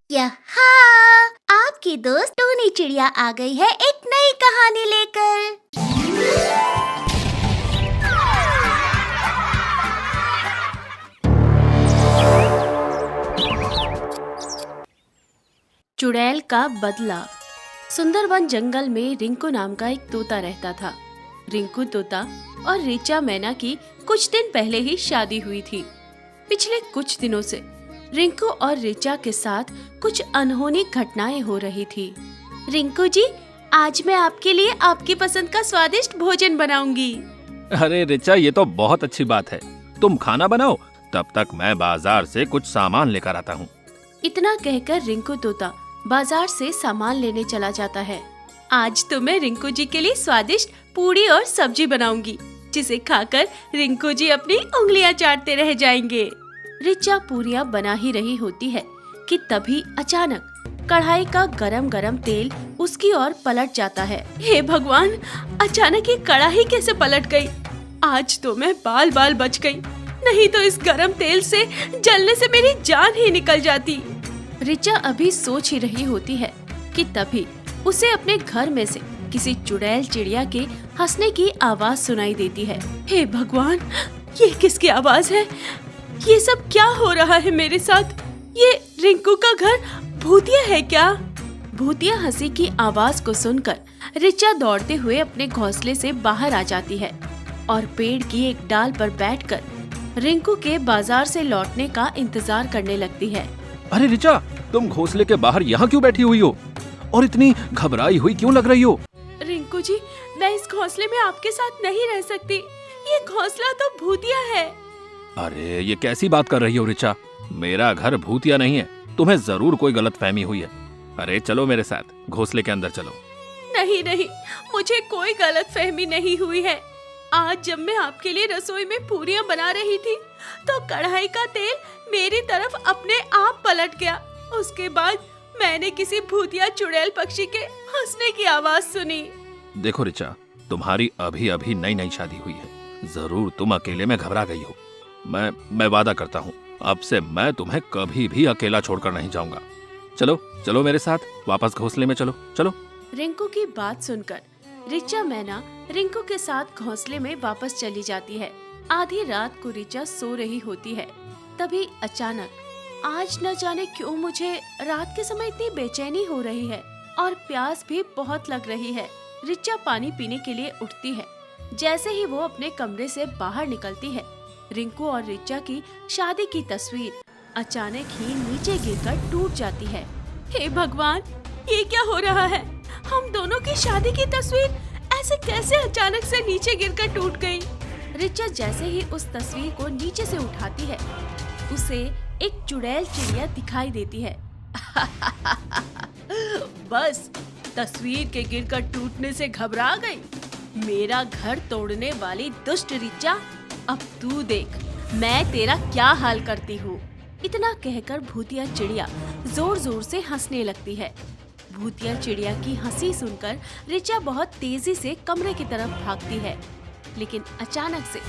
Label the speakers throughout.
Speaker 1: यहाँ आपकी दोस्त टूनी चिड़िया आ गई है एक नई कहानी लेकर। चुड़ैल का बदला। सुंदरवन जंगल में रिंकू नाम का एक तोता रहता था। रिंकू तोता और ऋचा मैना की कुछ दिन पहले ही शादी हुई थी। पिछले कुछ दिनों से रिंकू और ऋचा के साथ कुछ अनहोनी घटनाएं हो रही थी। रिंकू जी, आज मैं आपके लिए आपकी पसंद का स्वादिष्ट भोजन बनाऊंगी।
Speaker 2: अरे ऋचा, ये तो बहुत अच्छी बात है। तुम खाना बनाओ, तब तक मैं बाजार से कुछ सामान लेकर आता हूँ।
Speaker 1: इतना कहकर रिंकू तोता बाजार से सामान लेने चला जाता है। आज तो मैं रिंकू जी के लिए स्वादिष्ट पूड़ी और सब्जी बनाऊंगी, जिसे खाकर रिंकू जी अपनी उंगलियां चाटते रह जाएंगे। ऋचा पूरियां बना ही रही होती है कि तभी अचानक कढ़ाई का गरम गरम तेल उसकी ओर पलट जाता है। हे भगवान, अचानक ये कढ़ाई कैसे पलट गई? आज तो मैं बाल बाल बच गई, नहीं तो इस गरम तेल से जलने से मेरी जान ही निकल जाती। ऋचा अभी सोच ही रही होती है कि तभी उसे अपने घर में से किसी चुड़ैल चिड़िया के हंसने की आवाज सुनाई देती है। हे भगवान, ये किसकी आवाज है? ये सब क्या हो रहा है मेरे साथ? ये रिंकू का घर भूतिया है क्या? भूतिया हंसी की आवाज को सुनकर ऋचा दौड़ते हुए अपने घोंसले से बाहर आ जाती है और पेड़ की एक डाल पर बैठकर रिंकू के बाजार से लौटने का इंतजार करने लगती है।
Speaker 2: अरे ऋचा, तुम घोंसले के बाहर यहाँ क्यों बैठी हुई हो और इतनी घबराई हुई क्यों लग रही हो?
Speaker 1: रिंकू जी, मैं इस घोंसले में आपके साथ नहीं रह सकती। ये घोंसला तो भूतिया है।
Speaker 2: अरे ये कैसी बात कर रही हो ऋचा? मेरा घर भूतिया नहीं है, तुम्हें जरूर कोई गलतफहमी हुई है। अरे चलो मेरे साथ, घोंसले के अंदर चलो।
Speaker 1: नहीं नहीं, मुझे कोई गलतफहमी नहीं हुई है। आज जब मैं आपके लिए रसोई में पूरियां बना रही थी तो कढ़ाई का तेल मेरी तरफ अपने आप पलट गया। उसके बाद मैंने किसी भूतिया चुड़ैल पक्षी के हंसने की आवाज सुनी।
Speaker 2: देखो ऋचा, तुम्हारी अभी अभी नई नई शादी हुई है, जरूर तुम अकेले में घबरा गई हो। मैं वादा करता हूँ, अब से मैं तुम्हें कभी भी अकेला छोड़कर नहीं जाऊंगा। चलो चलो मेरे साथ, वापस घोंसले में चलो चलो।
Speaker 1: रिंकू की बात सुनकर ऋचा मैना रिंकू के साथ घोंसले में वापस चली जाती है। आधी रात को ऋचा सो रही होती है, तभी अचानक आज न जाने क्यों मुझे रात के समय इतनी बेचैनी हो रही है और प्यास भी बहुत लग रही है। ऋचा पानी पीने के लिए उठती है। जैसे ही वो अपने कमरे से बाहर निकलती है, रिंकू और ऋचा की शादी की तस्वीर अचानक ही नीचे गिरकर टूट जाती है। हे भगवान, ये क्या हो रहा है? हम दोनों की शादी की तस्वीर ऐसे कैसे अचानक से नीचे गिरकर टूट गई? ऋचा जैसे ही उस तस्वीर को नीचे से उठाती है, उसे एक चुड़ैल चिड़िया दिखाई देती है। बस तस्वीर के गिरकर टूटने से घबरा गई? मेरा घर तोड़ने वाली दुष्ट ऋचा, अब तू देख मैं तेरा क्या हाल करती हूँ। इतना कहकर भूतिया चिड़िया जोर जोर से हंसने लगती है। भूतिया चिड़िया की हंसी सुनकर ऋचा बहुत तेजी से कमरे की तरफ भागती है, लेकिन अचानक से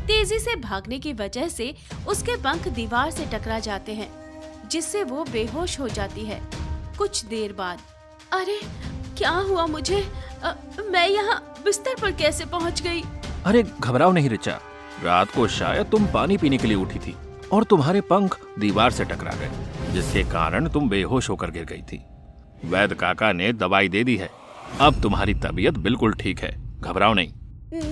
Speaker 1: तेजी से भागने की वजह से उसके पंख दीवार से टकरा जाते हैं, जिससे वो बेहोश हो जाती है। कुछ देर बाद, अरे क्या हुआ मुझे? मैं यहाँ बिस्तर पर कैसे पहुँच गई?
Speaker 2: अरे घबराओ नहीं ऋचा, रात को शायद तुम पानी पीने के लिए उठी थी और तुम्हारे पंख दीवार से टकरा गए, जिसके कारण तुम बेहोश होकर गिर गई थी। वैद्य काका ने दवाई दे दी है, अब तुम्हारी तबीयत बिल्कुल ठीक है, घबराओ नहीं।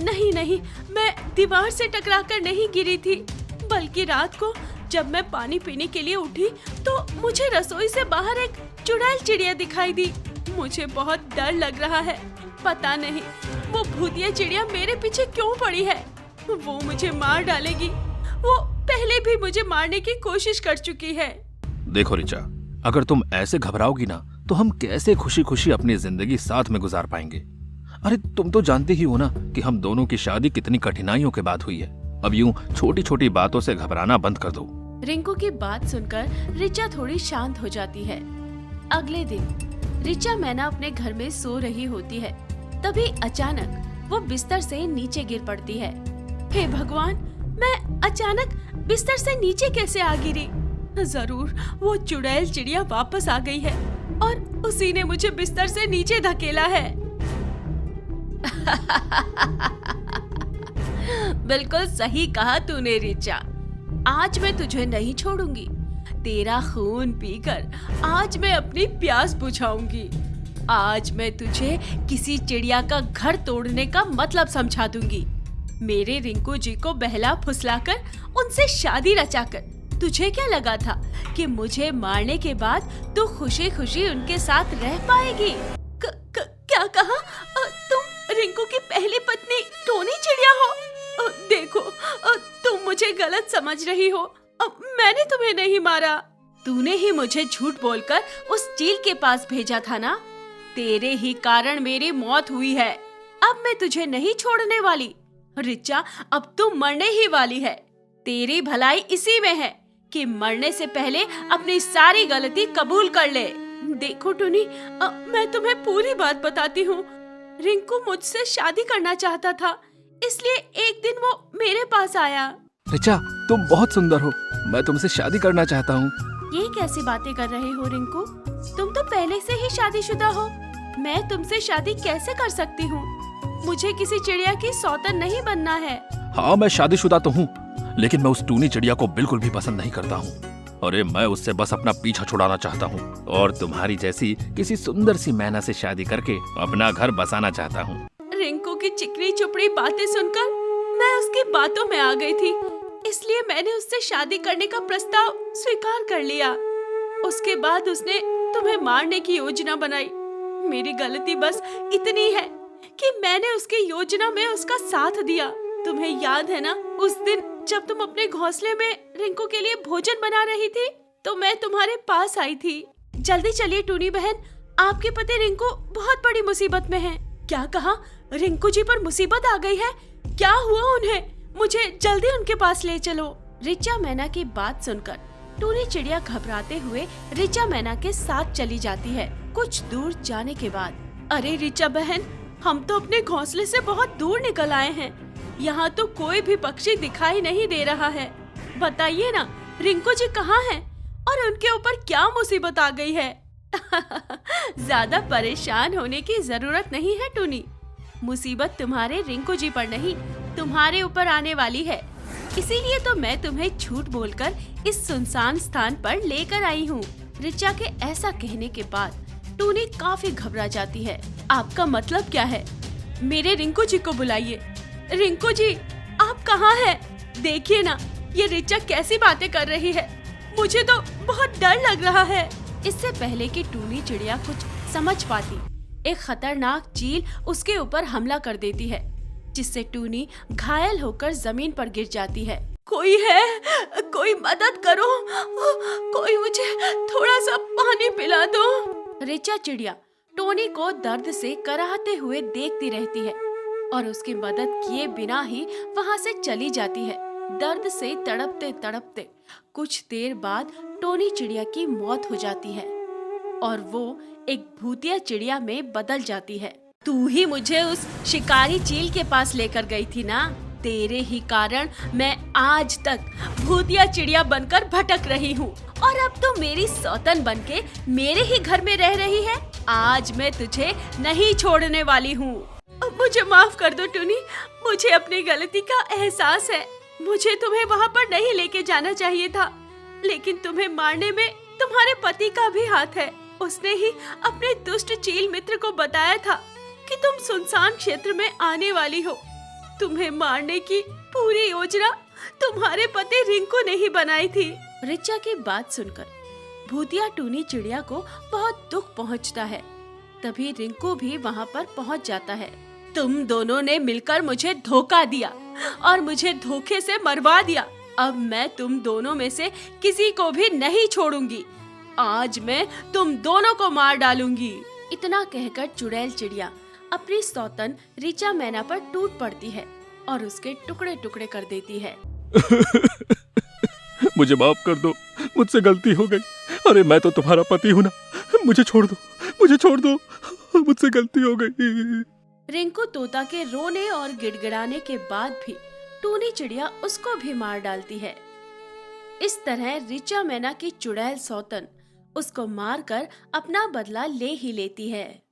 Speaker 1: नहीं नहीं, मैं दीवार से टकराकर नहीं गिरी थी, बल्कि रात को जब मैं पानी पीने के लिए उठी तो मुझे रसोई से बाहर एक चुड़ैल चिड़िया दिखाई दी। मुझे बहुत डर लग रहा है, पता नहीं वो भूतिया चिड़िया मेरे पीछे क्यों पड़ी है। वो मुझे मार डालेगी, वो पहले भी मुझे मारने की कोशिश कर चुकी है।
Speaker 2: देखो ऋचा, अगर तुम ऐसे घबराओगी ना तो हम कैसे खुशी खुशी अपनी जिंदगी साथ में गुजार पाएंगे। अरे तुम तो जानती ही हो ना कि हम दोनों की शादी कितनी कठिनाइयों के बाद हुई है। अब यूं छोटी छोटी बातों से घबराना बंद कर दो।
Speaker 1: रिंकू की बात सुनकर ऋचा थोड़ी शांत हो जाती है। अगले दिन ऋचा मैना अपने घर में सो रही होती है, तभी अचानक वो बिस्तर से नीचे गिर पड़ती है। हे भगवान, मैं अचानक बिस्तर से नीचे कैसे आ गिरी? जरूर वो चुड़ैल चिड़िया वापस आ गई है और उसी ने मुझे बिस्तर से नीचे धकेला है। बिल्कुल सही कहा तूने रिचा। आज मैं तुझे नहीं छोड़ूंगी। तेरा खून पीकर आज मैं अपनी प्यास बुझाऊंगी। आज मैं तुझे किसी चिड़िया का घर तोड़ने का मतलब समझा दूंगी। मेरे रिंकू जी को बहला फुसलाकर उनसे शादी रचाकर तुझे क्या लगा था कि मुझे मारने के बाद तू खुशी खुशी उनके साथ रह पाएगी? क्या कहा? तुम रिंकू की पहली पत्नी टोनी चिड़िया हो? देखो, तुम मुझे गलत समझ रही हो। मैंने तुम्हें नहीं मारा। तूने ही मुझे झूठ बोलकर उस चील के पास भेजा था ना। तेरे ही कारण मेरी मौत हुई है। अब मैं तुझे नहीं छोड़ने वाली। रिचा, अब तू मरने ही वाली है। तेरी भलाई इसी में है कि मरने से पहले अपनी सारी गलती कबूल कर ले। देखो टूनी, मैं तुम्हें पूरी बात बताती हूँ। रिंकू मुझसे शादी करना चाहता था, इसलिए एक दिन वो मेरे पास आया।
Speaker 2: रिचा, तुम बहुत सुंदर हो। मैं तुमसे शादी करना चाहता हूँ।
Speaker 1: ये कैसी बातें कर रहे हो रिंकू? तुम तो पहले से ही शादीशुदा हो। मैं तुमसे शादी कैसे कर सकती हूँ? मुझे किसी चिड़िया की सौतन नहीं बनना है।
Speaker 2: हाँ, मैं शादीशुदा तो हूँ, लेकिन मैं उस टूनी चिड़िया को बिल्कुल भी पसंद नहीं करता हूँ। अरे, मैं उससे बस अपना पीछा छुड़ाना चाहता हूँ और तुम्हारी जैसी किसी सुंदर सी मैना से शादी करके अपना घर बसाना चाहता हूँ।
Speaker 1: रिंकू की चिकनी चुपड़ी बातें सुनकर मैं उसकी बातों में आ गई थी, इसलिए मैंने उससे शादी करने का प्रस्ताव स्वीकार कर लिया। उसके बाद उसने तुम्हें मारने की योजना बनाई। मेरी गलती बस इतनी है कि मैंने उसकी योजना में उसका साथ दिया। तुम्हें याद है ना, उस दिन जब तुम अपने घोंसले में रिंकू के लिए भोजन बना रही थी तो मैं तुम्हारे पास आई थी। जल्दी चलिए टूनी बहन, आपके पति रिंकू बहुत बड़ी मुसीबत में हैं। क्या कहा? रिंकू जी पर मुसीबत आ गई है? क्या हुआ उन्हें? मुझे जल्दी उनके पास ले चलो। रिचा मैना की बात सुनकर टूनी चिड़िया घबराते हुए रिचा मैना के साथ चली जाती है। कुछ दूर जाने के बाद, अरे रिचा बहन, हम तो अपने घोंसले से बहुत दूर निकल आए हैं। यहाँ तो कोई भी पक्षी दिखाई नहीं दे रहा है। बताइए ना, रिंकू जी कहाँ हैं और उनके ऊपर क्या मुसीबत आ गई है? ज्यादा परेशान होने की जरूरत नहीं है टूनी। मुसीबत तुम्हारे रिंकू जी पर नहीं, तुम्हारे ऊपर आने वाली है। इसीलिए तो मैं तुम्हें झूठ बोलकर इस सुनसान स्थान पर लेकर आई हूँ। रिचा के ऐसा कहने के बाद टूनी काफी घबरा जाती है। आपका मतलब क्या है? मेरे रिंकू जी को बुलाइए। रिंकू जी, आप कहाँ हैं? देखिए ना, ये रिचा कैसी बातें कर रही है। मुझे तो बहुत डर लग रहा है। इससे पहले कि टूनी चिड़िया कुछ समझ पाती, एक खतरनाक चील उसके ऊपर हमला कर देती है, जिससे टूनी घायल होकर जमीन पर गिर जाती है। कोई है? कोई मदद करो। कोई मुझे थोड़ा सा पानी पिला दो। रिचा चिड़िया टोनी को दर्द से कराहते हुए देखती रहती है और उसकी मदद किए बिना ही वहाँ से चली जाती है। दर्द से तड़पते तड़पते कुछ देर बाद टोनी चिड़िया की मौत हो जाती है और वो एक भूतिया चिड़िया में बदल जाती है। तू ही मुझे उस शिकारी चील के पास लेकर गई थी ना। तेरे ही कारण मैं आज तक भूतिया चिड़िया बनकर भटक रही हूँ और अब तो मेरी सौतन बनके मेरे ही घर में रह रही है। आज मैं तुझे नहीं छोड़ने वाली हूँ। मुझे माफ कर दो टूनी, मुझे अपनी गलती का एहसास है। मुझे तुम्हें वहाँ पर नहीं लेके जाना चाहिए था, लेकिन तुम्हें मारने में तुम्हारे पति का भी हाथ है। उसने ही अपने दुष्ट चील मित्र को बताया था कि तुम सुनसान क्षेत्र में आने वाली हो। तुम्हें मारने की पूरी योजना तुम्हारे पति रिंकू ने ही बनाई थी। रिचा की बात सुनकर भूतिया टूनी चिड़िया को बहुत दुख पहुंचता है। तभी रिंकू भी वहां पर पहुंच जाता है। तुम दोनों ने मिलकर मुझे धोखा दिया और मुझे धोखे से मरवा दिया। अब मैं तुम दोनों में से किसी को भी नहीं छोड़ूंगी। आज मैं तुम दोनों को मार डालूंगी। इतना कहकर चुड़ैल चिड़िया अपनी सौतन रिचा मैना पर टूट पड़ती है और उसके टुकड़े टुकड़े कर देती है।
Speaker 2: मुझे माफ कर दो, मुझसे गलती हो गई। अरे, मैं तो तुम्हारा पति हूँ ना। मुझे छोड़ दो, मुझे छोड़ दो, मुझसे गलती हो गई।
Speaker 1: रिंकू तोता के रोने और गिड़गिड़ाने के बाद भी टूनी चिड़िया उसको भी मार डालती है। इस तरह ऋचा मैना की चुड़ैल सौतन उसको मारकर अपना बदला ले ही लेती है।